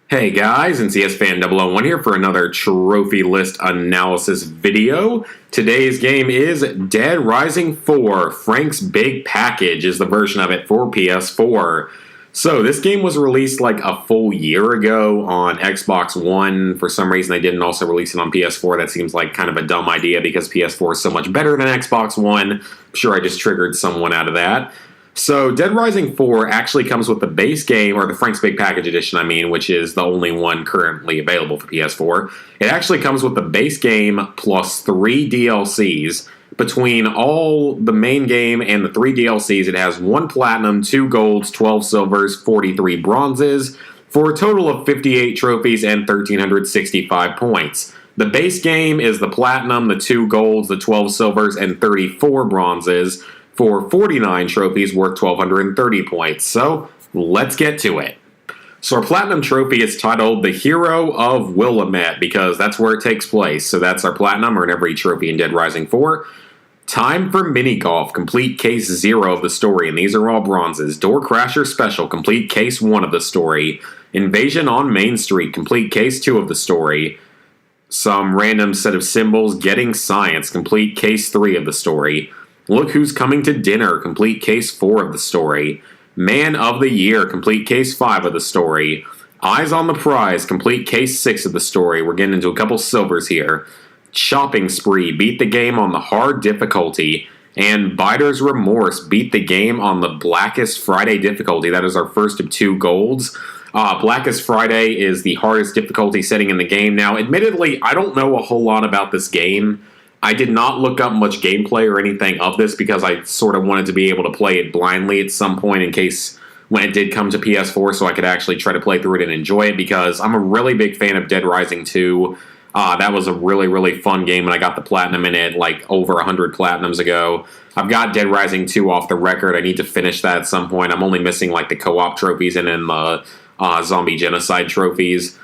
Hey guys, NCS Fan 001 here for another trophy list analysis video. Today's game is Dead Rising 4. Frank's Big Package is the version of it for PS4. So this game was released like a full year ago on Xbox One. For some reason they didn't also release it on PS4. That seems like kind of a dumb idea because PS4 is so much better than Xbox One. I'm sure I just triggered someone out of that. So, Dead Rising 4 actually comes with the base game, or the Frank's Big Package Edition, which is the only one currently available for PS4. It actually comes with the base game plus 3 DLCs. Between all the main game and the 3 DLCs, it has 1 platinum, 2 golds, 12 silvers, 43 bronzes, for a total of 58 trophies and 1,365 points. The base game is the platinum, the 2 golds, the 12 silvers, and 34 bronzes, for 49 trophies worth 1,230 points. So, let's get to it. So our Platinum Trophy is titled The Hero of Willamette, because that's where it takes place. So that's our Platinum, earn every trophy in Dead Rising 4. Time for Mini Golf, complete Case 0 of the story, and these are all bronzes. Door Crasher Special, complete Case 1 of the story. Invasion on Main Street, complete Case 2 of the story. Some random set of symbols, Getting Science, complete Case 3 of the story. Look Who's Coming to Dinner, complete Case 4 of the story. Man of the Year, complete Case 5 of the story. Eyes on the Prize, complete Case 6 of the story. We're getting into a couple silvers here. Shopping Spree, beat the game on the hard difficulty. And Biter's Remorse, beat the game on the Blackest Friday difficulty. That is our first of 2 golds. Blackest Friday is the hardest difficulty setting in the game. Now, admittedly, I don't know a whole lot about this game. I did not look up much gameplay or anything of this because I sort of wanted to be able to play it blindly at some point in case when it did come to PS4 so I could actually try to play through it and enjoy it, because I'm a really big fan of Dead Rising 2. That was a really, really fun game, and I got the platinum in it like over 100 platinums ago. I've got Dead Rising 2 off the record. I need to finish that at some point. I'm only missing like the co-op trophies and then the zombie genocide trophies.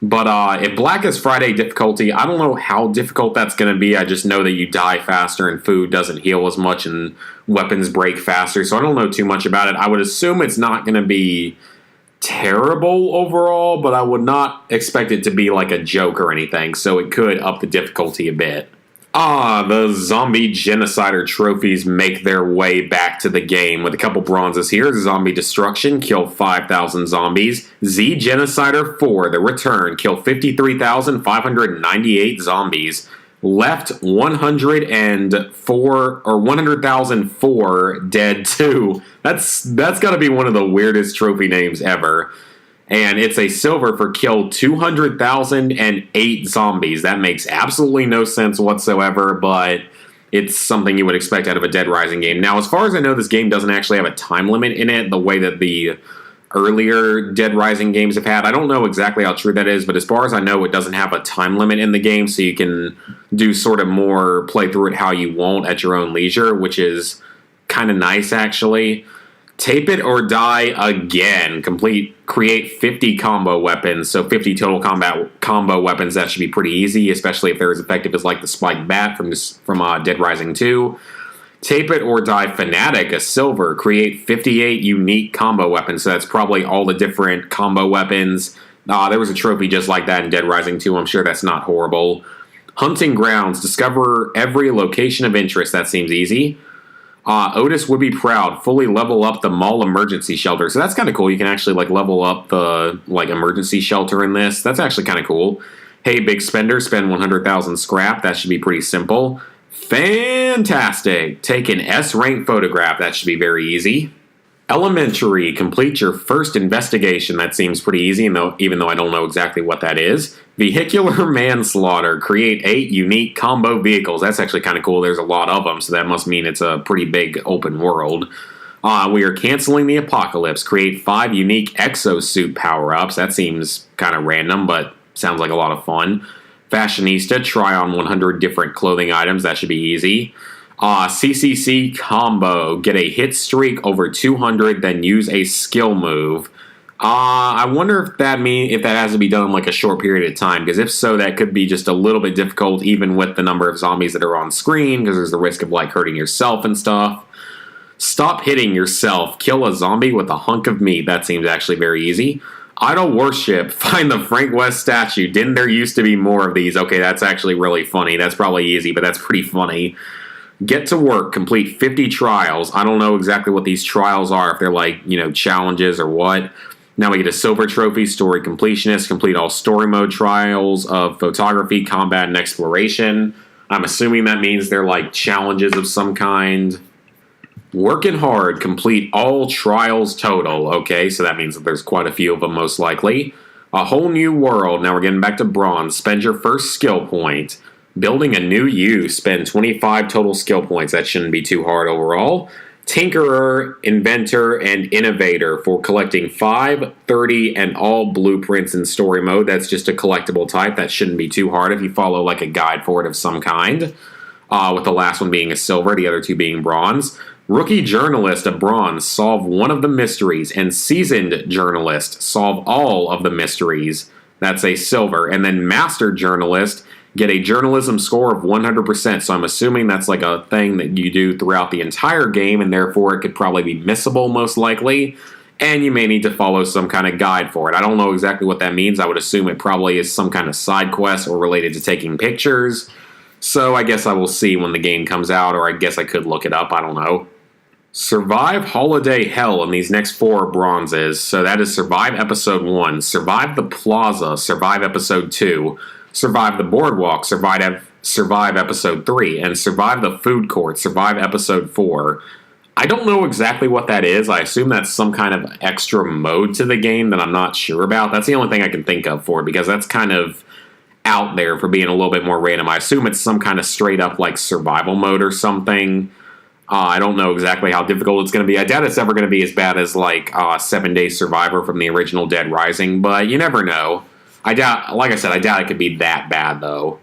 But if Blackest Friday difficulty, I don't know how difficult that's going to be. I just know that you die faster and food doesn't heal as much and weapons break faster. So I don't know too much about it. I would assume it's not going to be terrible overall, but I would not expect it to be like a joke or anything. So it could up the difficulty a bit. The zombie genocider trophies make their way back to the game with a couple bronzes here. Zombie Destruction, kill 5,000 zombies. Z Genocider 4, The Return, kill 53,598 zombies. Left 104 or 100,004 dead 2. That's got to be one of the weirdest trophy names ever. And it's a silver for kill 200,008 zombies. That makes absolutely no sense whatsoever, but it's something you would expect out of a Dead Rising game. Now, as far as I know, this game doesn't actually have a time limit in it, the way that the earlier Dead Rising games have had. I don't know exactly how true that is, but as far as I know, it doesn't have a time limit in the game, so you can do sort of more play through it how you want at your own leisure, which is kind of nice, actually. Tape It or Die Again. Create 50 combo weapons, so 50 total combo weapons. That should be pretty easy, especially if they're as effective as like the Spike Bat from Dead Rising 2. Tape It or Die Fanatic, a silver. Create 58 unique combo weapons, so that's probably all the different combo weapons. There was a trophy just like that in Dead Rising 2. I'm sure that's not horrible. Hunting Grounds. Discover every location of interest. That seems easy. Otis Would Be Proud, fully level up the mall emergency shelter. So that's kind of cool. You can actually like level up the like emergency shelter in this. That's actually kind of cool. Hey Big Spender, spend 100,000 scrap. That should be pretty simple. Fantastic. Take an S-rank photograph. That should be very easy. Elementary, complete your first investigation. That seems pretty easy, even though I don't know exactly what that is. Vehicular manslaughter, create 8 unique combo vehicles. That's actually kind of cool. There's a lot of them, so that must mean it's a pretty big open world. We are canceling the apocalypse. Create 5 unique exosuit power-ups. That seems kind of random, but sounds like a lot of fun. Fashionista, try on 100 different clothing items. That should be easy. CCC combo, get a hit streak over 200, then use a skill move. I wonder if that has to be done in like a short period of time, because if so, that could be just a little bit difficult, even with the number of zombies that are on screen, because there's the risk of like hurting yourself and stuff. Stop hitting yourself. Kill a zombie with a hunk of meat. That seems actually very easy. Idol worship. Find the Frank West statue. Didn't there used to be more of these? Okay, that's actually really funny. That's probably easy, but that's pretty funny. Get to work. Complete 50 trials. I don't know exactly what these trials are, if they're like, challenges or what. Now we get a silver trophy, story completionist. Complete all story mode trials of photography, combat, and exploration. I'm assuming that means they're like challenges of some kind. Working hard, complete all trials total. Okay, so that means that there's quite a few of them most likely. A whole new world. Now we're getting back to bronze. Spend your first skill point. Building a new you. Spend 25 total skill points. That shouldn't be too hard overall. Tinkerer, Inventor, and Innovator for collecting 5, 30, and all blueprints in story mode. That's just a collectible type. That shouldn't be too hard if you follow like a guide for it of some kind. With the last one being a silver, the other two being bronze. Rookie Journalist, a bronze, solve one of the mysteries. And Seasoned Journalist, solve all of the mysteries. That's a silver. And then Master Journalist, get a journalism score of 100%. So I'm assuming that's like a thing that you do throughout the entire game, and therefore it could probably be missable most likely. And you may need to follow some kind of guide for it. I don't know exactly what that means. I would assume it probably is some kind of side quest or related to taking pictures. So I guess I will see when the game comes out, or I guess I could look it up. I don't know. Survive Holiday Hell in these next 4 bronzes. So that is Survive Episode 1, Survive the Plaza, Survive Episode 2, Survive the Boardwalk, Survive Episode 3, and Survive the Food Court, Survive Episode 4. I don't know exactly what that is. I assume that's some kind of extra mode to the game that I'm not sure about. That's the only thing I can think of for it, because that's kind of out there for being a little bit more random. I assume it's some kind of straight up like survival mode or something. I don't know exactly how difficult it's going to be. I doubt it's ever going to be as bad as like 7 Days Survivor from the original Dead Rising, but you never know. I doubt it could be that bad though.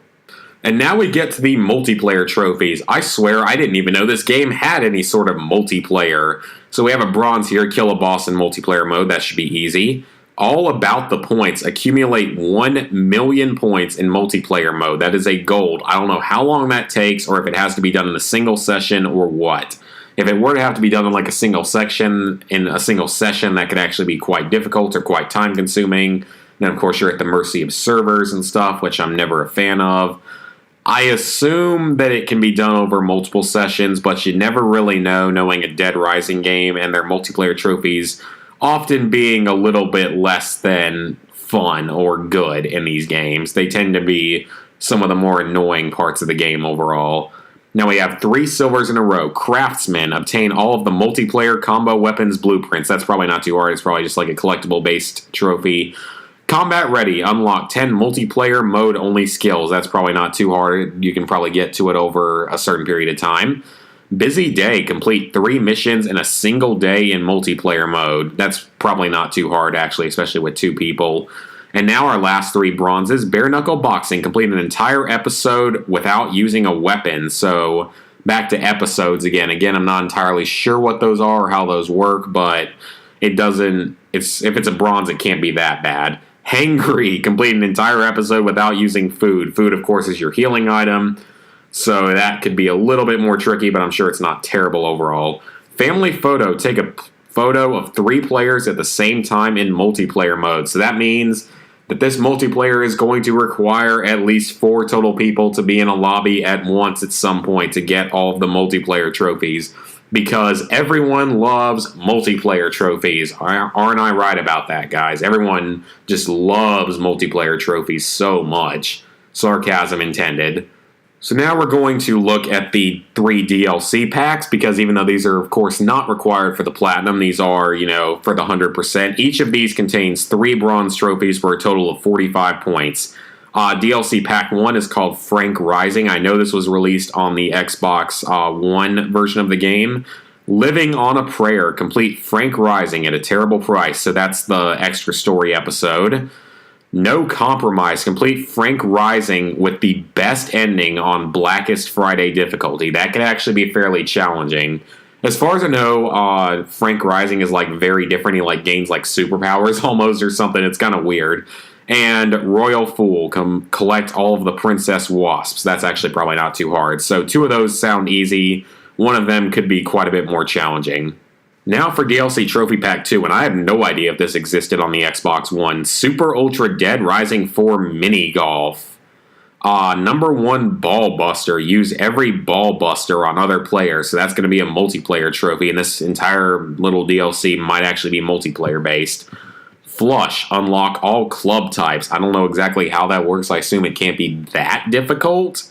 And now we get to the multiplayer trophies. I swear I didn't even know this game had any sort of multiplayer. So we have a bronze here, kill a boss in multiplayer mode. That should be easy. All about the points. Accumulate 1 million points in multiplayer mode. That is a gold. I don't know how long that takes, or if it has to be done in a single session or what. If it were to have to be done in like a single session, that could actually be quite difficult or quite time consuming. Then of course you're at the mercy of servers and stuff, which I'm never a fan of. I assume that it can be done over multiple sessions, but you never really know, knowing a Dead Rising game and their multiplayer trophies often being a little bit less than fun or good in these games. They tend to be some of the more annoying parts of the game overall. Now we have 3 silvers in a row. Craftsman, obtain all of the multiplayer combo weapons blueprints. That's probably not too hard. It's probably just like a collectible-based trophy. Combat Ready, unlock 10 multiplayer mode-only skills. That's probably not too hard. You can probably get to it over a certain period of time. Busy Day, complete 3 missions in a single day in multiplayer mode. That's probably not too hard, actually, especially with 2 people. And now our last 3 bronzes. Bare Knuckle Boxing, complete an entire episode without using a weapon. So back to episodes again. Again, I'm not entirely sure what those are or how those work, but if it's a bronze, it can't be that bad. Hangry, complete an entire episode without using food. Food, of course, is your healing item. So that could be a little bit more tricky, but I'm sure it's not terrible overall. Family Photo, take a photo of 3 players at the same time in multiplayer mode. So that means that this multiplayer is going to require at least 4 total people to be in a lobby at once at some point to get all of the multiplayer trophies. Because everyone loves multiplayer trophies. Aren't I right about that, guys? Everyone just loves multiplayer trophies so much. Sarcasm intended. So now we're going to look at the 3 DLC packs, because even though these are, of course, not required for the Platinum, these are, for the 100%. Each of these contains 3 bronze trophies for a total of 45 points. DLC Pack 1 is called Frank Rising. I know this was released on the Xbox One version of the game. Living on a Prayer, complete Frank Rising at a terrible price. So that's the extra story episode. No Compromise, complete Frank Rising with the best ending on Blackest Friday difficulty. That could actually be fairly challenging. As far as I know, Frank Rising is like very different. He like gains like superpowers almost or something. It's kind of weird. And Royal Fool, collect all of the Princess Wasps. That's actually probably not too hard. So 2 of those sound easy. One of them could be quite a bit more challenging. Now for DLC Trophy Pack 2, and I have no idea if this existed on the Xbox One. Super Ultra Dead Rising 4 Mini Golf. Number 1 Ball Buster. Use every Ball Buster on other players. So that's going to be a multiplayer trophy, and this entire little DLC might actually be multiplayer based. Flush. Unlock all club types. I don't know exactly how that works. I assume it can't be that difficult.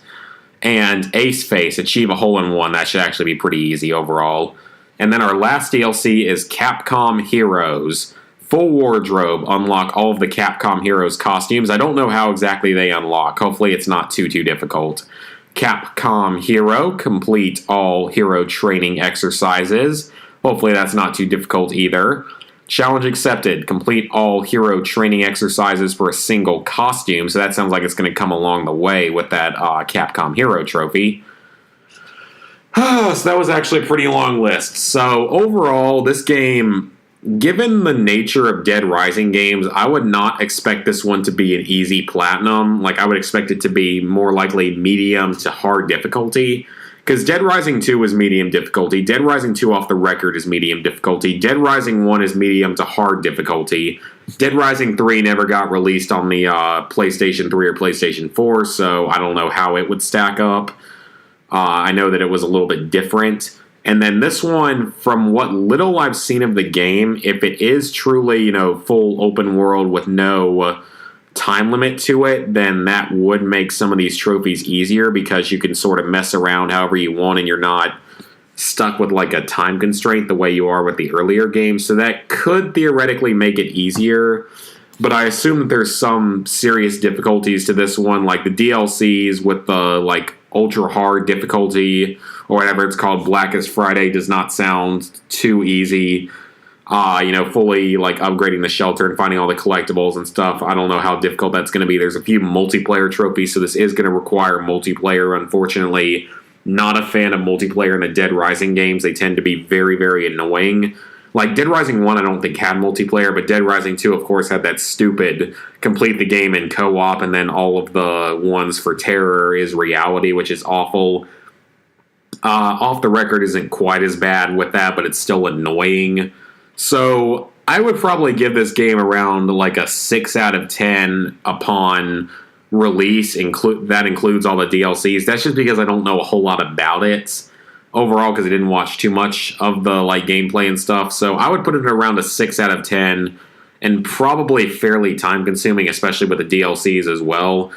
And Ace Face. Achieve a hole-in-one. That should actually be pretty easy overall. And then our last DLC is Capcom Heroes. Full wardrobe. Unlock all of the Capcom Heroes costumes. I don't know how exactly they unlock. Hopefully it's not too difficult. Capcom Hero. Complete all hero training exercises. Hopefully that's not too difficult either. Challenge accepted. Complete all hero training exercises for a single costume. So that sounds like it's going to come along the way with that Capcom Hero trophy. So that was actually a pretty long list. So overall, this game, given the nature of Dead Rising games, I would not expect this one to be an easy platinum. Like, I would expect it to be more likely medium to hard difficulty. Because Dead Rising 2 is medium difficulty. Dead Rising 2 off the record is medium difficulty. Dead Rising 1 is medium to hard difficulty. Dead Rising 3 never got released on the PlayStation 3 or PlayStation 4, so I don't know how it would stack up. I know that it was a little bit different. And then this one, from what little I've seen of the game, if it is truly, full open world with no time limit to it, then that would make some of these trophies easier because you can sort of mess around however you want and you're not stuck with like a time constraint the way you are with the earlier games. So that could theoretically make it easier. But I assume that there's some serious difficulties to this one, like the DLCs with the ultra hard difficulty or whatever it's called, Blackest Friday, does not sound too easy. Fully upgrading the shelter and finding all the collectibles and stuff. I don't know how difficult that's going to be. There's a few multiplayer trophies, so this is going to require multiplayer. Unfortunately, not a fan of multiplayer in the Dead Rising games. They tend to be very, very annoying. Like, Dead Rising 1, I don't think had multiplayer, but Dead Rising 2, of course, had that stupid complete the game in co-op, and then all of the ones for Terror is Reality, which is awful. Off the record isn't quite as bad with that, but it's still annoying. So I would probably give this game around a 6 out of 10 upon release. That includes all the DLCs. That's just because I don't know a whole lot about it overall, because I didn't watch too much of the gameplay and stuff. So I would put it around a 6 out of 10 and probably fairly time consuming, especially with the DLCs as well.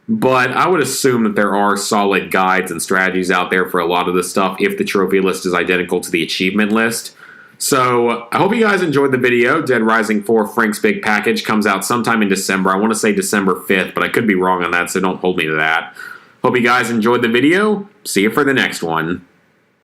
But I would assume that there are solid guides and strategies out there for a lot of this stuff if the trophy list is identical to the achievement list. So I hope you guys enjoyed the video. Dead Rising 4 Frank's Big Package comes out sometime in December. I want to say December 5th, but I could be wrong on that, so don't hold me to that. Hope you guys enjoyed the video. See you for the next one.